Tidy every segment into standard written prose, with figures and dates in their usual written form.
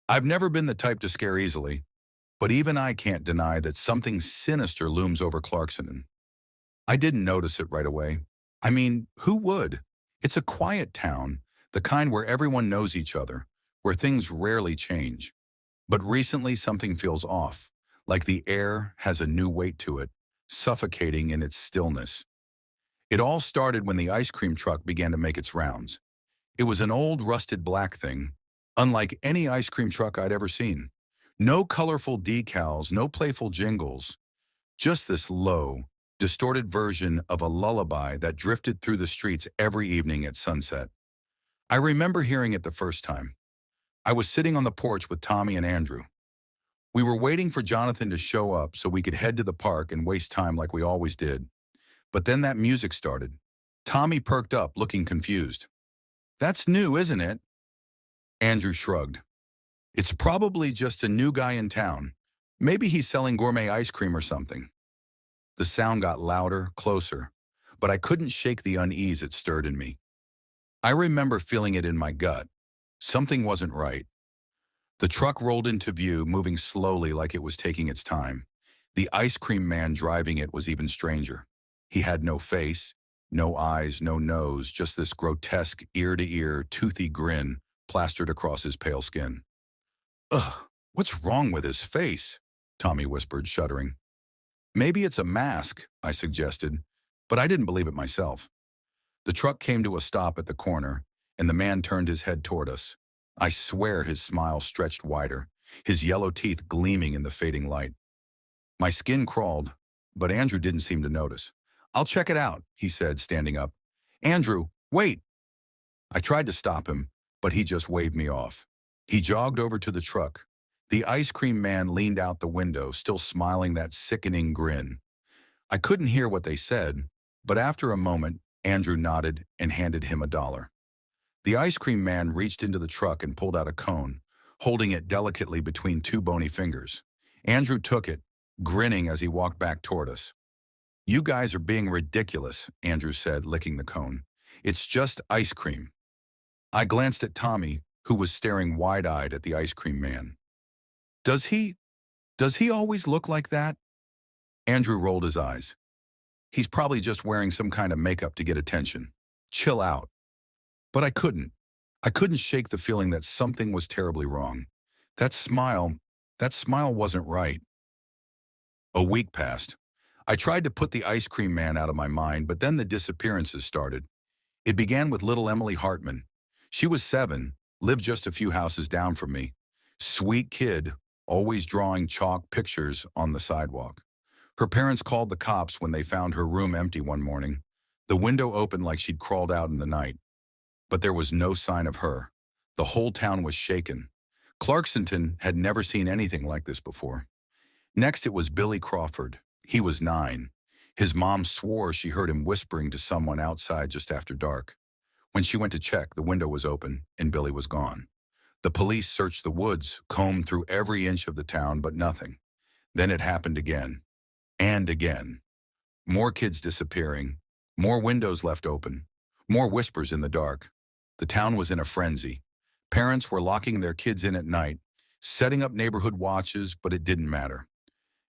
I've never been the type to scare easily, but even I can't deny that something sinister looms over Clarksenton. I didn't notice it right away. I mean, who would? It's a quiet town, the kind where everyone knows each other, where things rarely change. But recently something feels off, like the air has a new weight to it, suffocating in its stillness. It all started when the ice cream truck began to make its rounds. It was an old rusted black thing, unlike any ice cream truck I'd ever seen. No colorful decals, no playful jingles, just this low, distorted version of a lullaby that drifted through the streets every evening at sunset. I remember hearing it the first time. I was sitting on the porch with Tommy and Andrew. We were waiting for Jonathan to show up so we could head to the park and waste time like we always did. But then that music started. Tommy perked up, looking confused. "That's new, isn't it?" Andrew shrugged. "It's probably just a new guy in town. Maybe he's selling gourmet ice cream or something." The sound got louder, closer, but I couldn't shake the unease it stirred in me. I remember feeling it in my gut. Something wasn't right. The truck rolled into view, moving slowly like it was taking its time. The ice cream man driving it was even stranger. He had no face, no eyes, no nose, just this grotesque, ear-to-ear, toothy grin plastered across his pale skin. "Ugh, what's wrong with his face?" Tommy whispered, shuddering. "Maybe it's a mask," I suggested, but I didn't believe it myself. The truck came to a stop at the corner, and the man turned his head toward us. I swear his smile stretched wider, his yellow teeth gleaming in the fading light. My skin crawled, but Andrew didn't seem to notice. "I'll check it out," he said, standing up. "Andrew, wait!" I tried to stop him, but he just waved me off. He jogged over to the truck. The ice cream man leaned out the window, still smiling that sickening grin. I couldn't hear what they said, but after a moment, Andrew nodded and handed him $1. The ice cream man reached into the truck and pulled out a cone, holding it delicately between two bony fingers. Andrew took it, grinning as he walked back toward us. "You guys are being ridiculous," Andrew said, licking the cone. "It's just ice cream." I glanced at Tommy, who was staring wide-eyed at the ice cream man. Does he, does he always look like that?" Andrew rolled his eyes. "He's probably just wearing some kind of makeup to get attention. Chill out." But I couldn't. I couldn't shake the feeling that something was terribly wrong. That smile, that smile wasn't right. A week passed. I tried to put the ice cream man out of my mind, but then the disappearances started. It began with little Emily Hartman. She was 7, lived just a few houses down from me. Sweet kid, always drawing chalk pictures on the sidewalk. Her parents called the cops when they found her room empty one morning. The window opened like she'd crawled out in the night. But there was no sign of her. The whole town was shaken. Clarksenton had never seen anything like this before. Next, it was Billy Crawford. He was 9. His mom swore she heard him whispering to someone outside just after dark. When she went to check, the window was open and Billy was gone. The police searched the woods, combed through every inch of the town, but nothing. Then it happened again. And again. More kids disappearing. More windows left open. More whispers in the dark. The town was in a frenzy. Parents were locking their kids in at night, setting up neighborhood watches, but it didn't matter.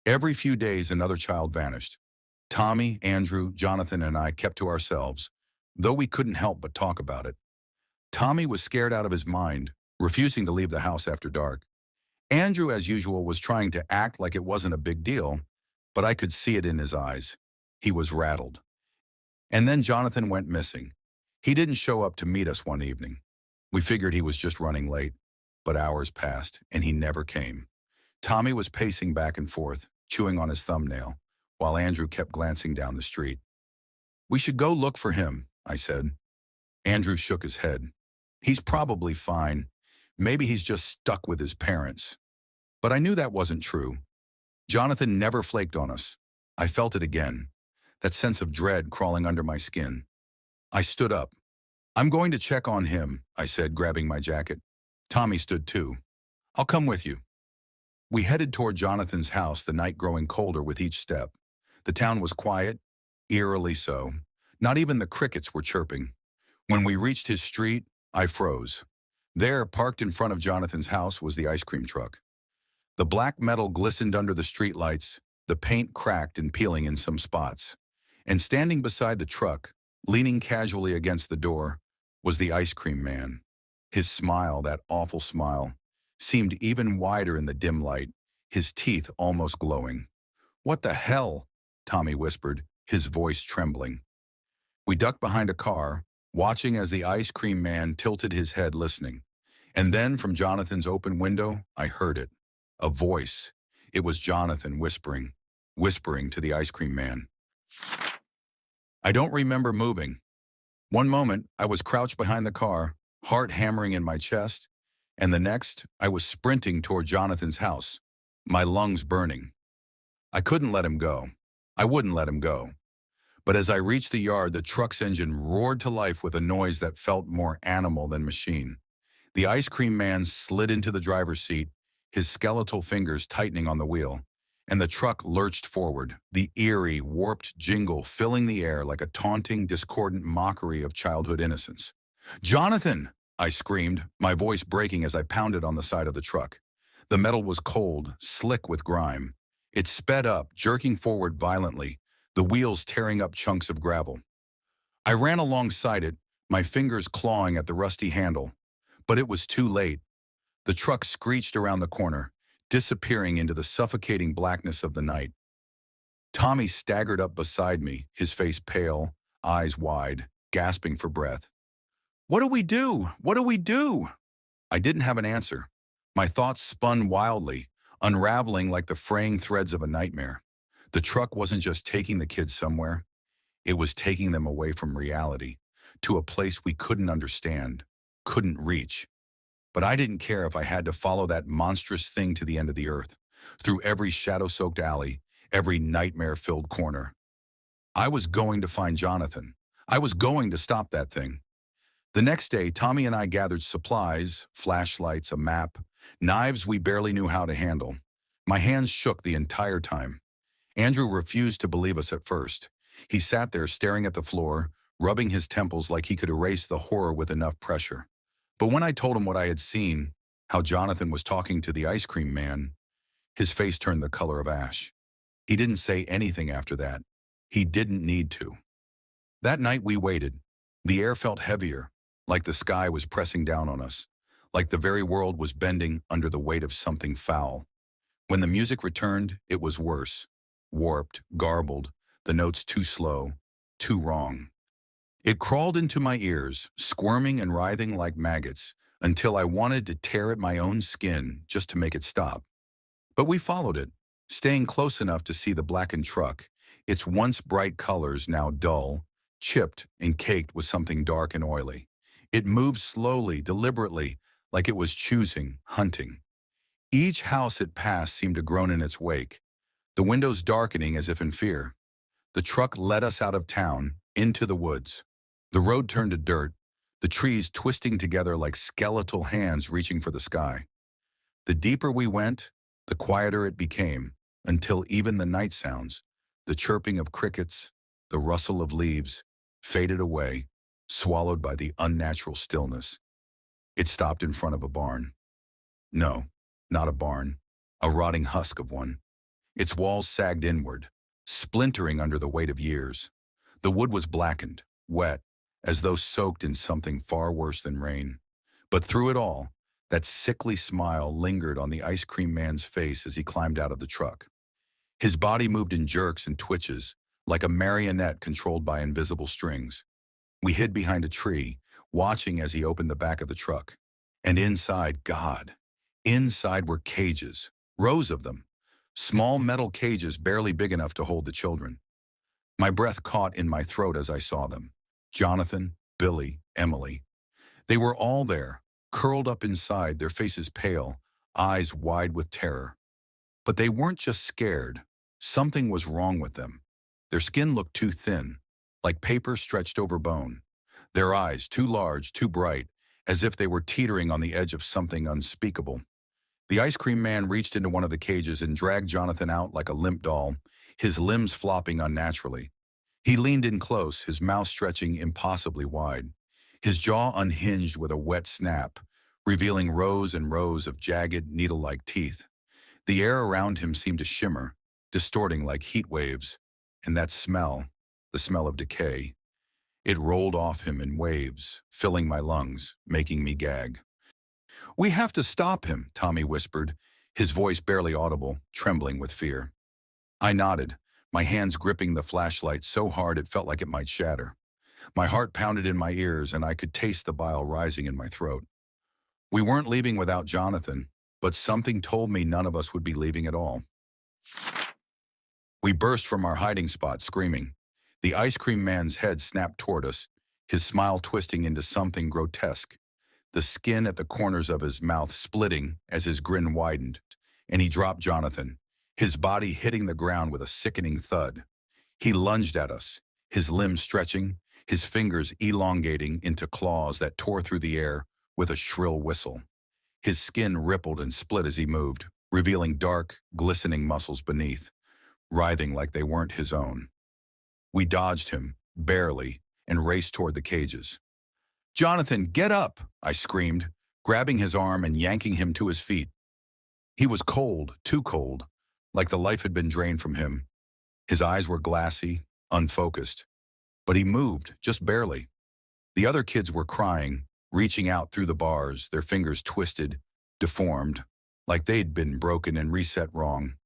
Every few days, another child vanished. Tommy, Andrew, Jonathan, and I kept to ourselves, though we couldn't help but talk about it. Tommy was scared out of his mind, refusing to leave the house after dark. Andrew, as usual, was trying to act like it wasn't a big deal, but I could see it in his eyes. He was rattled. And then Jonathan went missing. He didn't show up to meet us one evening. We figured he was just running late, but hours passed and he never came. Tommy was pacing back and forth, chewing on his thumbnail, while Andrew kept glancing down the street. "We should go look for him," I said. Andrew shook his head. "He's probably fine. Maybe he's just stuck with his parents." But I knew that wasn't true. Jonathan never flaked on us. I felt it again, that sense of dread crawling under my skin. I stood up. "I'm going to check on him," I said, grabbing my jacket. Tommy stood too. "I'll come with you." We headed toward Jonathan's house, the night growing colder with each step. The town was quiet, eerily so. Not even the crickets were chirping. When we reached his street, I froze. There, parked in front of Jonathan's house, was the ice cream truck. The black metal glistened under the streetlights, the paint cracked and peeling in some spots. And standing beside the truck, leaning casually against the door, was the ice cream man. His smile, that awful smile, seemed even wider in the dim light, his teeth almost glowing. "What the hell?" Tommy whispered, his voice trembling. We ducked behind a car, watching as the ice cream man tilted his head listening. And then from Jonathan's open window, I heard it. A voice. It was Jonathan whispering to the ice cream man. I don't remember moving. One moment, I was crouched behind the car, heart hammering in my chest, and the next, I was sprinting toward Jonathan's house, my lungs burning. I couldn't let him go. I wouldn't let him go. But as I reached the yard, the truck's engine roared to life with a noise that felt more animal than machine. The ice cream man slid into the driver's seat, his skeletal fingers tightening on the wheel, and the truck lurched forward, the eerie, warped jingle filling the air like a taunting, discordant mockery of childhood innocence. "Jonathan!" I screamed, my voice breaking as I pounded on the side of the truck. The metal was cold, slick with grime. It sped up, jerking forward violently, the wheels tearing up chunks of gravel. I ran alongside it, my fingers clawing at the rusty handle. But it was too late. The truck screeched around the corner, disappearing into the suffocating blackness of the night. Tommy staggered up beside me, his face pale, eyes wide, gasping for breath. "What do we do? What do we do?" I didn't have an answer. My thoughts spun wildly, unraveling like the fraying threads of a nightmare. The truck wasn't just taking the kids somewhere. It was taking them away from reality, to a place we couldn't understand, couldn't reach. But I didn't care if I had to follow that monstrous thing to the end of the earth, through every shadow-soaked alley, every nightmare-filled corner. I was going to find Jonathan. I was going to stop that thing. The next day, Tommy and I gathered supplies, flashlights, a map, knives we barely knew how to handle. My hands shook the entire time. Andrew refused to believe us at first. He sat there staring at the floor, rubbing his temples like he could erase the horror with enough pressure. But when I told him what I had seen, how Jonathan was talking to the ice cream man, his face turned the color of ash. He didn't say anything after that. He didn't need to. That night we waited. The air felt heavier, like the sky was pressing down on us, like the very world was bending under the weight of something foul. When the music returned, it was worse. Warped, garbled, the notes too slow, too wrong. It crawled into my ears, squirming and writhing like maggots, until I wanted to tear at my own skin just to make it stop. But we followed it, staying close enough to see the blackened truck, its once bright colors now dull, chipped and caked with something dark and oily. It moved slowly, deliberately, like it was choosing, hunting. Each house it passed seemed to groan in its wake, the windows darkening as if in fear. The truck led us out of town, into the woods. The road turned to dirt, the trees twisting together like skeletal hands reaching for the sky. The deeper we went, the quieter it became, until even the night sounds, the chirping of crickets, the rustle of leaves, faded away, swallowed by the unnatural stillness. It stopped in front of a barn. No, not a barn, a rotting husk of one. Its walls sagged inward, splintering under the weight of years. The wood was blackened, wet, as though soaked in something far worse than rain. But through it all, that sickly smile lingered on the ice cream man's face as he climbed out of the truck. His body moved in jerks and twitches, like a marionette controlled by invisible strings. We hid behind a tree, watching as he opened the back of the truck. And inside, God, inside were cages, rows of them, small metal cages barely big enough to hold the children. My breath caught in my throat as I saw them. Jonathan, Billy, Emily. They were all there, curled up inside, their faces pale, eyes wide with terror. But they weren't just scared. Something was wrong with them. Their skin looked too thin, like paper stretched over bone. Their eyes too large, too bright, as if they were teetering on the edge of something unspeakable. The ice cream man reached into one of the cages and dragged Jonathan out like a limp doll, his limbs flopping unnaturally. He leaned in close, his mouth stretching impossibly wide, his jaw unhinged with a wet snap, revealing rows and rows of jagged, needle-like teeth. The air around him seemed to shimmer, distorting like heat waves, and that smell, the smell of decay, it rolled off him in waves, filling my lungs, making me gag. "We have to stop him," Tommy whispered, his voice barely audible, trembling with fear. I nodded, my hands gripping the flashlight so hard it felt like it might shatter. My heart pounded in my ears and I could taste the bile rising in my throat. We weren't leaving without Jonathan, but something told me none of us would be leaving at all. We burst from our hiding spot, screaming. The ice cream man's head snapped toward us, his smile twisting into something grotesque, the skin at the corners of his mouth splitting as his grin widened, and he dropped Jonathan, his body hitting the ground with a sickening thud. He lunged at us, his limbs stretching, his fingers elongating into claws that tore through the air with a shrill whistle. His skin rippled and split as he moved, revealing dark, glistening muscles beneath, writhing like they weren't his own. We dodged him, barely, and raced toward the cages. "Jonathan, get up!" I screamed, grabbing his arm and yanking him to his feet. He was cold, too cold, like the life had been drained from him. His eyes were glassy, unfocused. But he moved, just barely. The other kids were crying, reaching out through the bars, their fingers twisted, deformed, like they'd been broken and reset wrong.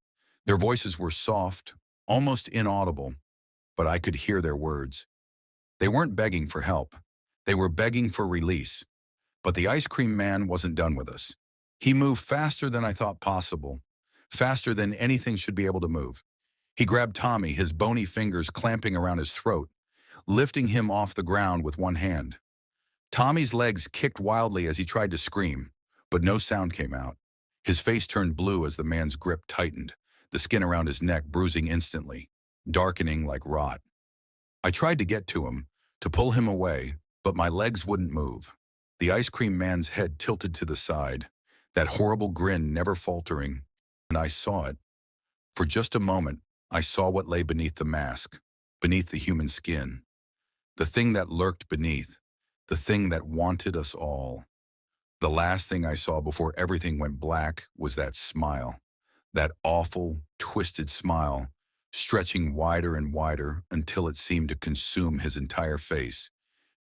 Their voices were soft, almost inaudible, but I could hear their words. They weren't begging for help. They were begging for release. But the ice cream man wasn't done with us. He moved faster than I thought possible, faster than anything should be able to move. He grabbed Tommy, his bony fingers clamping around his throat, lifting him off the ground with one hand. Tommy's legs kicked wildly as he tried to scream, but no sound came out. His face turned blue as the man's grip tightened, the skin around his neck bruising instantly, darkening like rot. I tried to get to him, to pull him away, but my legs wouldn't move. The ice cream man's head tilted to the side, that horrible grin never faltering, and I saw it. For just a moment, I saw what lay beneath the mask, beneath the human skin. The thing that lurked beneath, the thing that wanted us all. The last thing I saw before everything went black was that smile, that awful, twisted smile, stretching wider and wider until it seemed to consume his entire face,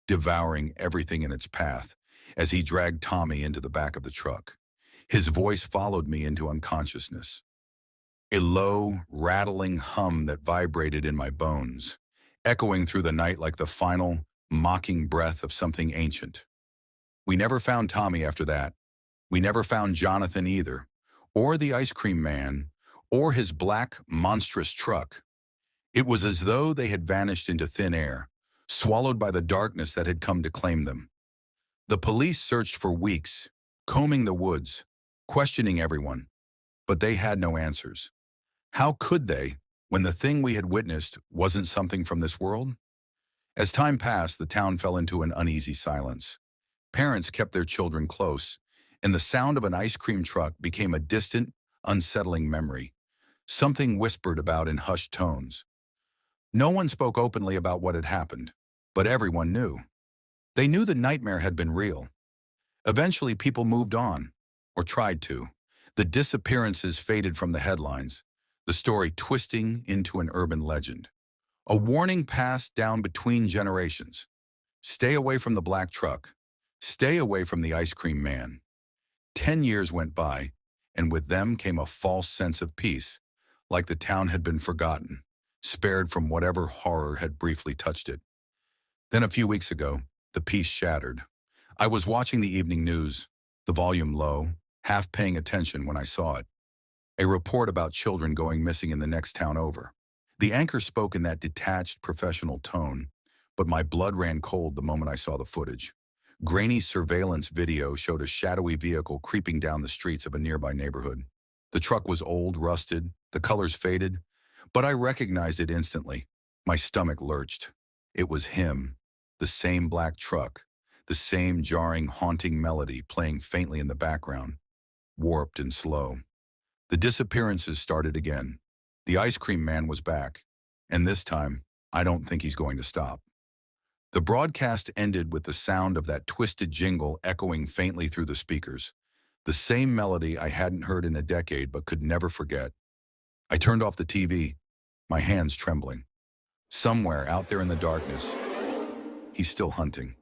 devouring everything in its path as he dragged Tommy into the back of the truck. His voice followed me into unconsciousness. A low, rattling hum that vibrated in my bones, echoing through the night like the final, mocking breath of something ancient. We never found Tommy after that. We never found Jonathan either, or the ice cream man, or his black, monstrous truck. It was as though they had vanished into thin air, swallowed by the darkness that had come to claim them. The police searched for weeks, combing the woods, questioning everyone, but they had no answers. How could they, when the thing we had witnessed wasn't something from this world? As time passed, the town fell into an uneasy silence. Parents kept their children close, and the sound of an ice cream truck became a distant, unsettling memory, something whispered about in hushed tones. No one spoke openly about what had happened, but everyone knew. They knew the nightmare had been real. Eventually, people moved on, or tried to. The disappearances faded from the headlines, the story twisting into an urban legend. A warning passed down between generations. Stay away from the black truck. Stay away from the ice cream man. 10 years went by, and with them came a false sense of peace, like the town had been forgotten, spared from whatever horror had briefly touched it. Then a few weeks ago, the peace shattered. I was watching the evening news, the volume low, half paying attention when I saw it. A report about children going missing in the next town over. The anchor spoke in that detached, professional tone, but my blood ran cold the moment I saw the footage. Grainy surveillance video showed a shadowy vehicle creeping down the streets of a nearby neighborhood. The truck was old, rusted, the colors faded, but I recognized it instantly. My stomach lurched. It was him, the same black truck, the same jarring, haunting melody playing faintly in the background, warped and slow. The disappearances started again. The ice cream man was back, and this time, I don't think he's going to stop. The broadcast ended with the sound of that twisted jingle echoing faintly through the speakers, the same melody I hadn't heard in a decade but could never forget. I turned off the TV, my hands trembling. Somewhere out there in the darkness, he's still hunting.